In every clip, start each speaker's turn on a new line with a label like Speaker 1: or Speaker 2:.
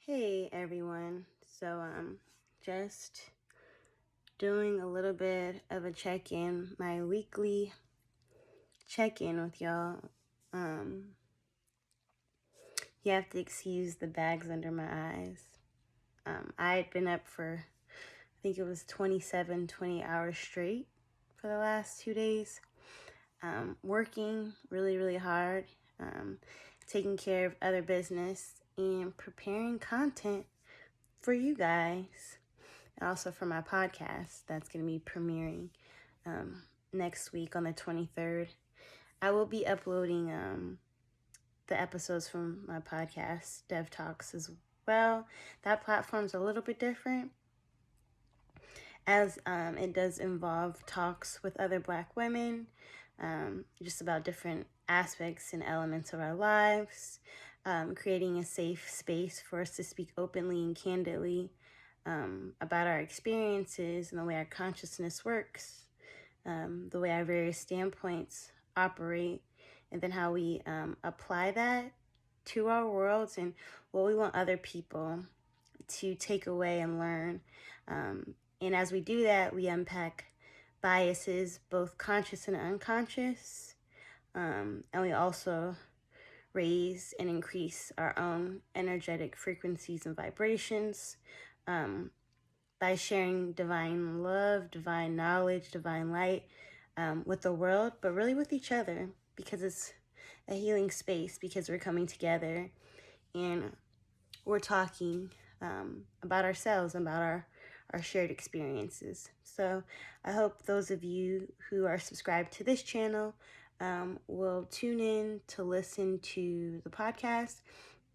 Speaker 1: Hey everyone. So just doing a little bit of a check-in, my weekly check-in with y'all. You have to excuse the bags under my eyes. I had been up for, I think it was 20 hours straight for the last 2 days. Working really hard, taking care of other business and preparing content for you guys. And also for my podcast that's going to be premiering next week on the 23rd. I will be uploading the episodes from my podcast, DEVTALKS, as well. That platform's a little bit different, as it does involve talks with other Black women, just about different aspects and elements of our lives, creating a safe space for us to speak openly and candidly about our experiences and the way our consciousness works, the way our various standpoints operate, and then how we apply that to our worlds and what we want other people to take away and learn. And as we do that, we unpack biases, both conscious and unconscious, and we also raise and increase our own energetic frequencies and vibrations by sharing divine love, divine knowledge, divine light with the world, but really with each other, because it's a healing space, because we're coming together and we're talking about ourselves, about our shared experiences. So I hope those of you who are subscribed to this channel will tune in to listen to the podcast,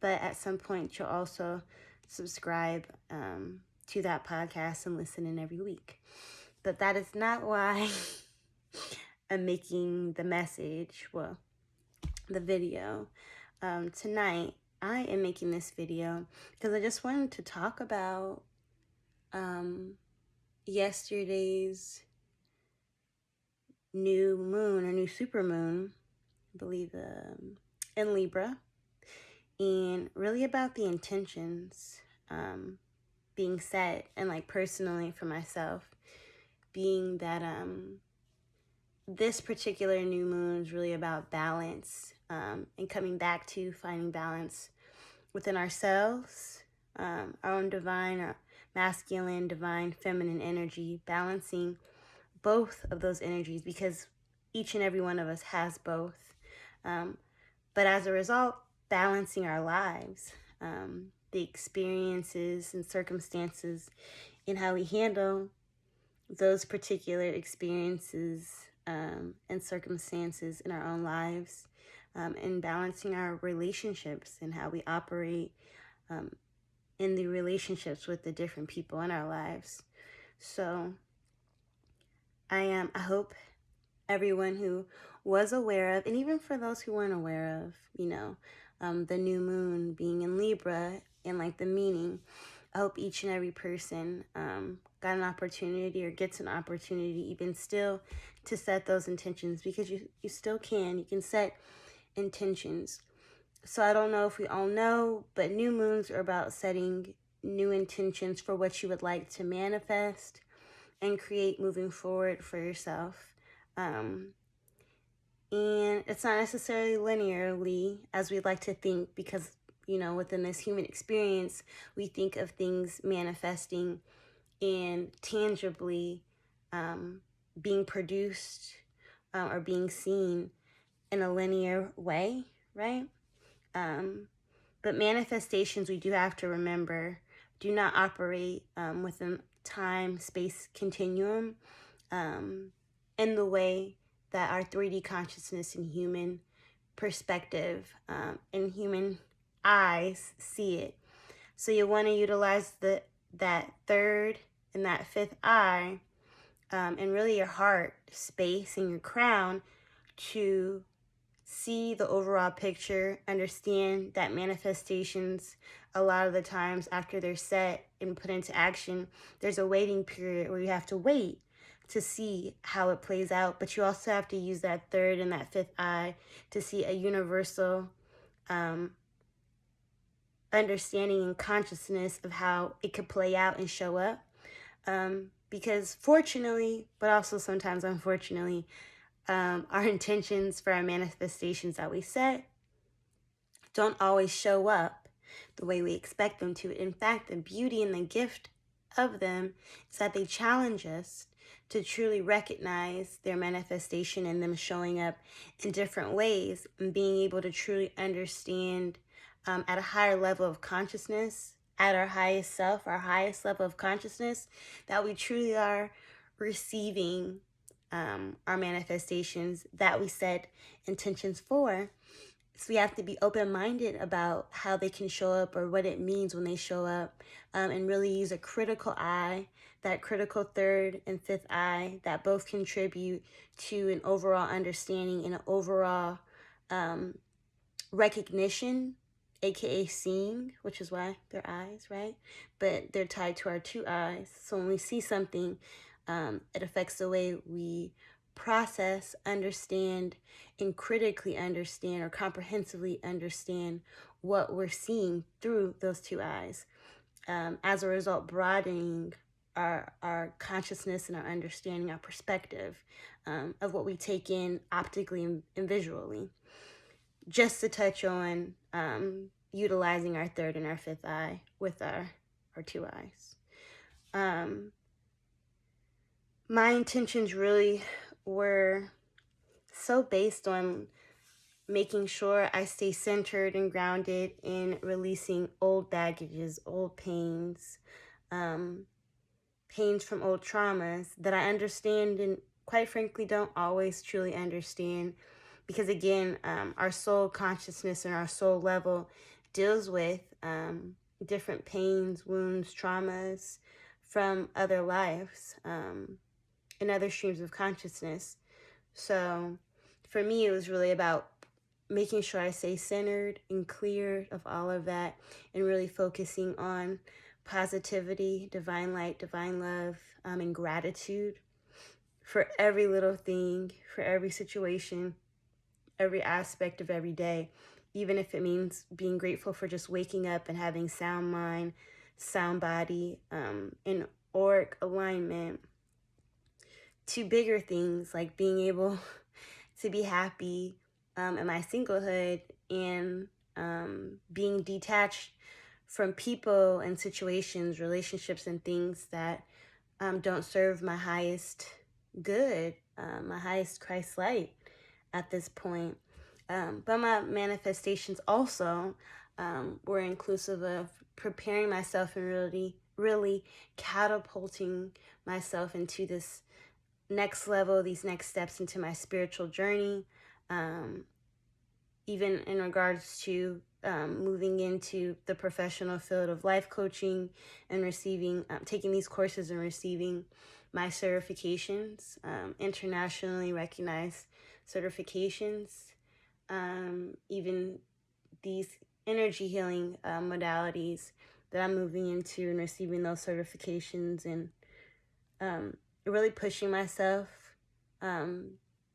Speaker 1: but at some point you'll also subscribe to that podcast and listen in every week. But that is not why I'm making the message, well, the video. Tonight, I am making this video because I just wanted to talk about yesterday's new moon or new supermoon, I believe, in Libra, and really about the intentions being set, and like personally for myself, being that this particular new moon is really about balance and coming back to finding balance within ourselves, our own divine, our masculine, divine, feminine energy, balancing both of those energies, because each and every one of us has both. But as a result, balancing our lives, the experiences and circumstances, and how we handle those particular experiences and circumstances in our own lives, and balancing our relationships and how we operate in the relationships with the different people in our lives. So I hope everyone who was aware of, and even for those who weren't aware of, the new moon being in Libra and like the meaning, I hope each and every person got an opportunity or gets an opportunity even still to set those intentions, because you still can. You can set intentions. So I don't know if we all know, but new moons are about setting new intentions for what you would like to manifest and create moving forward for yourself. And it's not necessarily linearly as we'd like to think, because within this human experience, we think of things manifesting and tangibly being produced or being seen in a linear way, right? But manifestations, we do have to remember, do not operate within time-space continuum in the way that our 3D consciousness and human perspective and human eyes see it. So you want to utilize that third and that fifth eye and really your heart space and your crown to see the overall picture, understand that manifestations, a lot of the times after they're set and put into action, there's a waiting period where you have to wait to see how it plays out. But you also have to use that third and that fifth eye to see a universal understanding and consciousness of how it could play out and show up. Because fortunately, but also sometimes unfortunately, our intentions for our manifestations that we set don't always show up the way we expect them to. In fact, the beauty and the gift of them is that they challenge us to truly recognize their manifestation and them showing up in different ways, and being able to truly understand at a higher level of consciousness, at our highest self, our highest level of consciousness, that we truly are receiving our manifestations that we set intentions for. So we have to be open-minded about how they can show up, or what it means when they show up, and really use a critical eye, that critical third and fifth eye, that both contribute to an overall understanding and an overall recognition, aka seeing, which is why they're eyes, right? But they're tied to our two eyes. So when we see something, it affects the way we process, understand, and critically understand, or comprehensively understand what we're seeing through those two eyes. As a result, broadening our consciousness and our understanding, our perspective of what we take in optically and visually. Just to touch on utilizing our third and our fifth eye with our two eyes. My intentions really were so based on making sure I stay centered and grounded in releasing old baggages, old pains, pains from old traumas that I understand and quite frankly don't always truly understand. Because again, our soul consciousness and our soul level deals with different pains, wounds, traumas from other lives and other streams of consciousness. So for me, it was really about making sure I stay centered and clear of all of that, and really focusing on positivity, divine light, divine love, and gratitude for every little thing, for every situation, every aspect of every day, even if it means being grateful for just waking up and having sound mind, sound body, in auric alignment, to bigger things like being able to be happy in my singlehood, and being detached from people and situations, relationships, and things that don't serve my highest good, my highest Christ light at this point. But my manifestations also were inclusive of preparing myself and really catapulting myself into this next level, these next steps into my spiritual journey, even in regards to moving into the professional field of life coaching and receiving, taking these courses and receiving my certifications, internationally recognized certifications, even these energy healing modalities that I'm moving into and receiving those certifications, and really pushing myself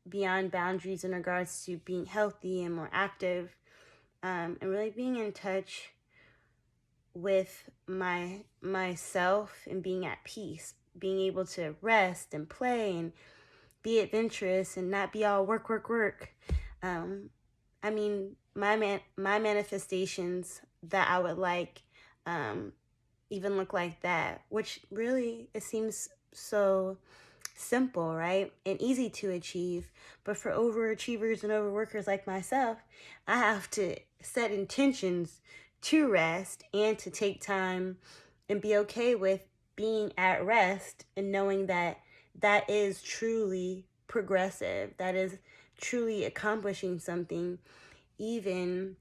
Speaker 1: beyond boundaries in regards to being healthy and more active, and really being in touch with myself and being at peace, being able to rest and play and be adventurous and not be all work, work, work. I mean, my manifestations that I would like even look like that, which really, it seems so simple, right? And easy to achieve. But for overachievers and overworkers like myself, I have to set intentions to rest and to take time and be okay with being at rest, and knowing that that is truly progressive, that is truly accomplishing something, even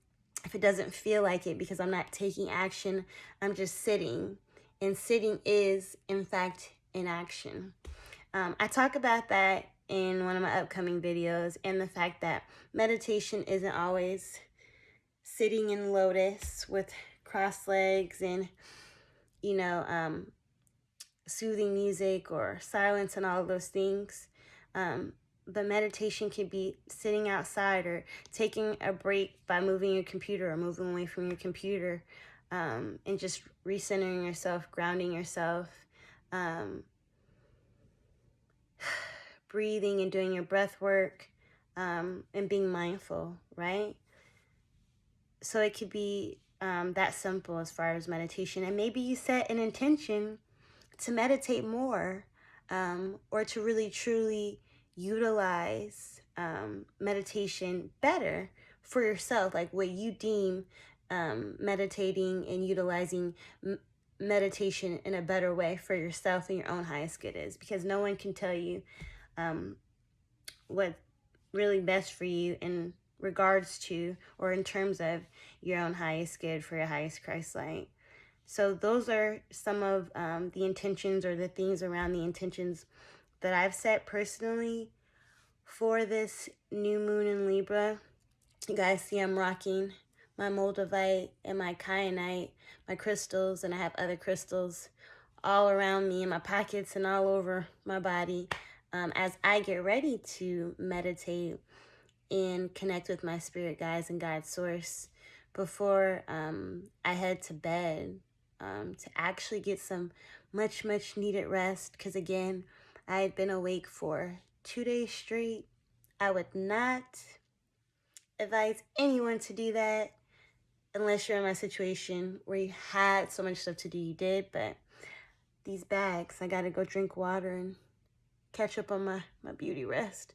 Speaker 1: if it doesn't feel like it, because I'm not taking action, I'm just sitting. And sitting is, in fact, inaction. I talk about that in one of my upcoming videos, and the fact that meditation isn't always sitting in lotus with crossed legs and, soothing music or silence and all of those things. But meditation can be sitting outside or taking a break by moving your computer or moving away from your computer, and just recentering yourself, grounding yourself, breathing and doing your breath work, and being mindful, right? So it could be that simple as far as meditation. And maybe you set an intention to meditate more, or to really truly utilize meditation better for yourself, like what you deem meditating and utilizing meditation in a better way for yourself and your own highest good is, because no one can tell you what's really best for you in regards to, or in terms of your own highest good for your highest Christ light. So those are some of the intentions, or the things around the intentions that I've set personally for this new moon in Libra. You guys see I'm rocking my moldavite and my kyanite, my crystals, and I have other crystals all around me in my pockets and all over my body as I get ready to meditate and connect with my spirit guides and guide source before I head to bed, to actually get some much needed rest. Because again, I had been awake for 2 days straight. I would not advise anyone to do that unless you're in my situation where you had so much stuff to do. You did, but these bags, I gotta go drink water and catch up on my beauty rest.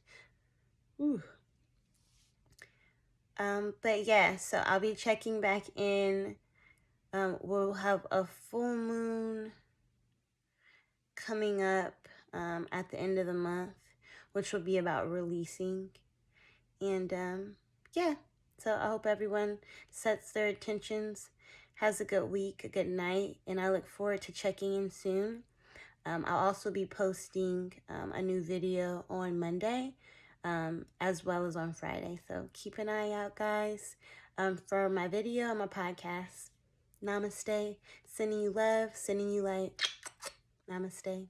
Speaker 1: Ooh. But yeah, so I'll be checking back in. We'll have a full moon coming up at the end of the month, which will be about releasing. And yeah, so I hope everyone sets their intentions, has a good week, a good night, and I look forward to checking in soon. I'll also be posting a new video on Monday, as well as on Friday. So keep an eye out, guys, for my video and my podcast. Namaste. Sending you love, sending you light. Namaste.